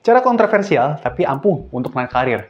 Cara kontroversial tapi ampuh untuk naik karir.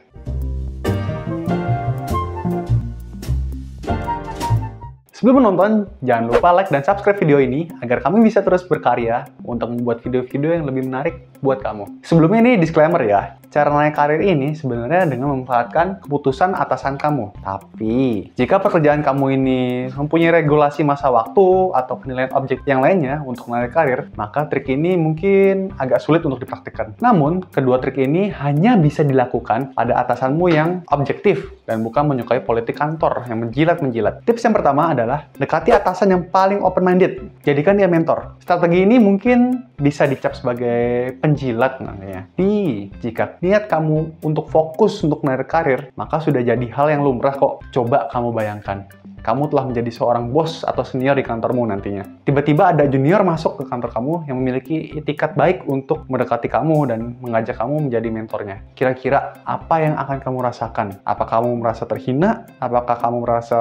Sebelum menonton, jangan lupa like dan subscribe video ini agar kami bisa terus berkarya untuk membuat video-video yang lebih menarik buat kamu. Sebelumnya ini disclaimer ya, cara naik karir ini sebenarnya dengan memanfaatkan keputusan atasan kamu. Tapi, jika pekerjaan kamu ini mempunyai regulasi masa waktu atau penilaian objek yang lainnya untuk naik karir, maka trik ini mungkin agak sulit untuk dipraktikkan. Namun, kedua trik ini hanya bisa dilakukan pada atasanmu yang objektif dan bukan menyukai politik kantor yang menjilat-menjilat. Tips yang pertama adalah dekati atasan yang paling open-minded. Jadikan dia mentor. Strategi ini mungkin bisa dicap sebagai penjilat namanya. Tapi, jika niat kamu untuk fokus untuk naik karir, maka sudah jadi hal yang lumrah kok. Coba kamu bayangkan. Kamu telah menjadi seorang bos atau senior di kantormu nantinya. Tiba-tiba ada junior masuk ke kantor kamu yang memiliki itikat baik untuk mendekati kamu dan mengajak kamu menjadi mentornya. Kira-kira apa yang akan kamu rasakan? Apakah kamu merasa terhina? Apakah kamu merasa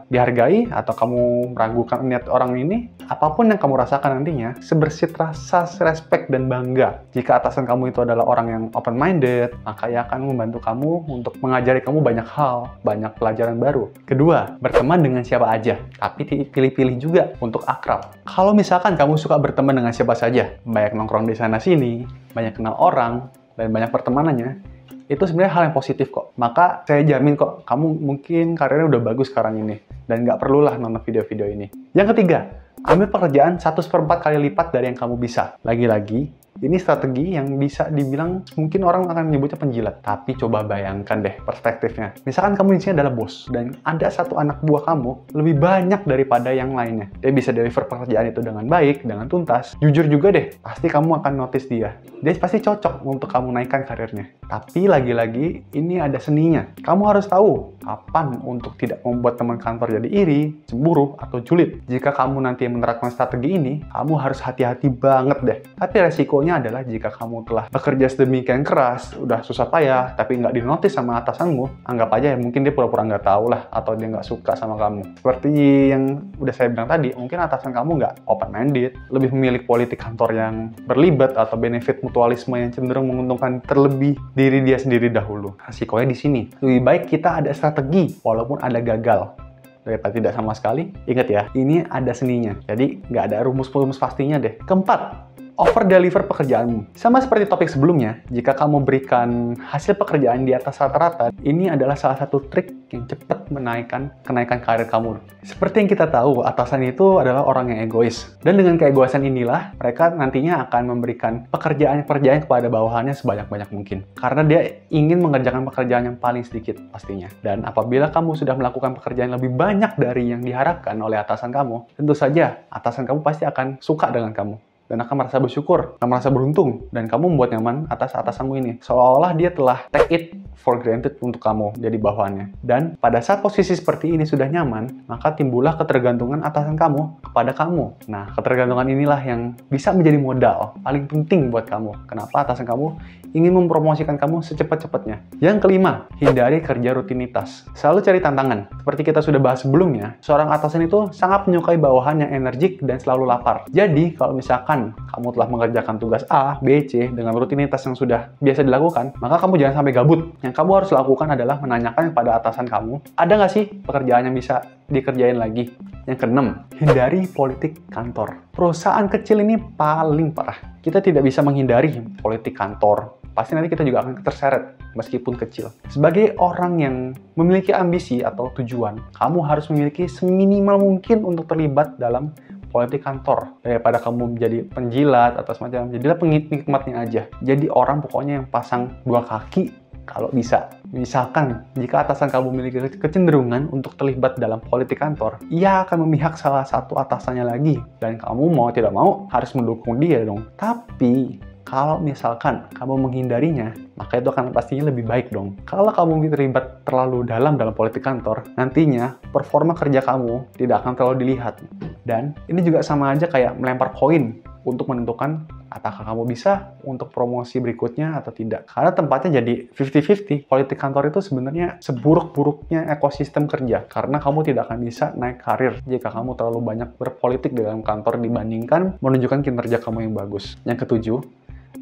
dihargai? Atau kamu meragukan niat orang ini? Apapun yang kamu rasakan nantinya, sebersih rasa respect dan bangga. Jika atasan kamu itu adalah orang yang open-minded, maka ia akan membantu kamu untuk mengajari kamu banyak hal, banyak pelajaran baru. Kedua, berteman dengan siapa aja, tapi pilih-pilih juga untuk akrab. Kalau misalkan kamu suka berteman dengan siapa saja, banyak nongkrong di sana-sini, banyak kenal orang, dan banyak pertemanannya, itu sebenarnya hal yang positif kok. Maka saya jamin kok, kamu mungkin karirnya udah bagus sekarang ini, dan nggak perlulah nonton video-video ini. Yang ketiga, ambil pekerjaan 1/4 kali lipat dari yang kamu bisa. Lagi-lagi, ini strategi yang bisa dibilang mungkin orang akan menyebutnya penjilat. Tapi coba bayangkan deh perspektifnya. Misalkan kamu di sini adalah bos dan ada satu anak buah kamu lebih banyak daripada yang lainnya. Dia bisa deliver pekerjaan itu dengan baik, dengan tuntas. Jujur juga deh, pasti kamu akan notice dia. Dia pasti cocok untuk kamu naikkan karirnya. Tapi lagi-lagi ini ada seninya. Kamu harus tahu kapan untuk tidak membuat teman kantor jadi iri, cemburu, atau julid. Jika kamu nanti menerapkan strategi ini, kamu harus hati-hati banget deh. Tapi resikonya adalah jika kamu telah bekerja sedemikian keras, udah susah payah, tapi nggak dinotis sama atasanmu, anggap aja ya mungkin dia pura-pura nggak tahu lah, atau dia nggak suka sama kamu. Seperti yang udah saya bilang tadi, mungkin atasan kamu nggak open-minded, lebih memilih politik kantor yang berlibat atau benefit mutualisme yang cenderung menguntungkan terlebih diri dia sendiri dahulu. Resikonya di sini. Lebih baik kita ada strategi, walaupun ada gagal. Daripada tidak sama sekali, ingat ya, ini ada seninya. Jadi nggak ada rumus-rumus pastinya deh. Keempat, over deliver pekerjaanmu. Sama seperti topik sebelumnya, jika kamu berikan hasil pekerjaan di atas rata-rata, ini adalah salah satu trik yang cepat menaikkan kenaikan karir kamu. Seperti yang kita tahu, atasan itu adalah orang yang egois. Dan dengan keegoisan inilah, mereka nantinya akan memberikan pekerjaan-pekerjaan kepada bawahannya sebanyak-banyak mungkin. Karena dia ingin mengerjakan pekerjaan yang paling sedikit pastinya. Dan apabila kamu sudah melakukan pekerjaan lebih banyak dari yang diharapkan oleh atasan kamu, tentu saja atasan kamu pasti akan suka dengan kamu. Dan akan merasa bersyukur, akan merasa beruntung, dan kamu membuat nyaman atas atasanmu ini. Seolah-olah dia telah take it for granted untuk kamu jadi bawahannya. Dan pada saat posisi seperti ini sudah nyaman, maka timbullah ketergantungan atasan kamu kepada kamu. Nah, ketergantungan inilah yang bisa menjadi modal paling penting buat kamu. Kenapa atasan kamu ingin mempromosikan kamu secepat-cepatnya. Yang kelima, hindari kerja rutinitas. Selalu cari tantangan. Seperti kita sudah bahas sebelumnya, seorang atasan itu sangat menyukai bawahan yang energik dan selalu lapar. Jadi, kalau misalkan kamu telah mengerjakan tugas A, B, C dengan rutinitas yang sudah biasa dilakukan, maka kamu jangan sampai gabut. Yang kamu harus lakukan adalah menanyakan kepada atasan kamu, ada nggak sih pekerjaan yang bisa dikerjain lagi? Yang keenam, hindari politik kantor. Perusahaan kecil ini paling parah. Kita tidak bisa menghindari politik kantor. Pasti nanti kita juga akan terseret, meskipun kecil. Sebagai orang yang memiliki ambisi atau tujuan, kamu harus memiliki seminimal mungkin untuk terlibat dalam politik kantor. Daripada kamu menjadi penjilat atau semacam, jadilah penikmatnya aja. Jadi orang pokoknya yang pasang dua kaki kalau bisa. Misalkan, jika atasan kamu memiliki kecenderungan untuk terlibat dalam politik kantor, ia akan memihak salah satu atasannya lagi. Dan kamu mau tidak mau harus mendukung dia dong. Tapi, kalau misalkan kamu menghindarinya, maka itu akan pastinya lebih baik dong. Kalau kamu terlibat terlalu dalam politik kantor, nantinya performa kerja kamu tidak akan terlalu dilihat. Dan ini juga sama aja kayak melempar koin untuk menentukan apakah kamu bisa untuk promosi berikutnya atau tidak. Karena tempatnya jadi 50-50. Politik kantor itu sebenarnya seburuk-buruknya ekosistem kerja. Karena kamu tidak akan bisa naik karir jika kamu terlalu banyak berpolitik di dalam kantor dibandingkan menunjukkan kinerja kamu yang bagus. Yang ketujuh,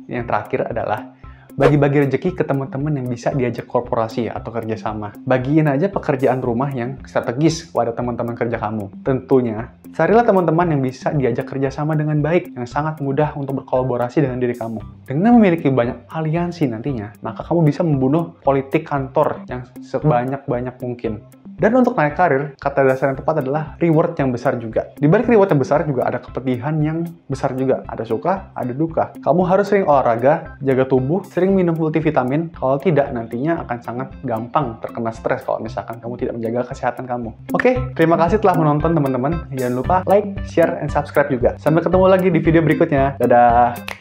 yang terakhir adalah Bagi-bagi rezeki ke teman-teman yang bisa diajak korporasi atau kerjasama. Bagiin aja pekerjaan rumah yang strategis kepada teman-teman kerja kamu. Tentunya, carilah teman-teman yang bisa diajak kerjasama dengan baik, yang sangat mudah untuk berkolaborasi dengan diri kamu. Dengan memiliki banyak aliansi nantinya, maka kamu bisa membunuh politik kantor yang sebanyak-banyak mungkin. Dan untuk naik karir, kata dasar yang tepat adalah reward yang besar juga. Di balik reward yang besar juga ada kepedihan yang besar juga. Ada suka, ada duka. Kamu harus sering olahraga, jaga tubuh, sering minum multivitamin. Kalau tidak, nantinya akan sangat gampang terkena stres kalau misalkan kamu tidak menjaga kesehatan kamu. Oke, terima kasih telah menonton teman-teman. Jangan lupa like, share, and subscribe juga. Sampai ketemu lagi di video berikutnya. Dadah!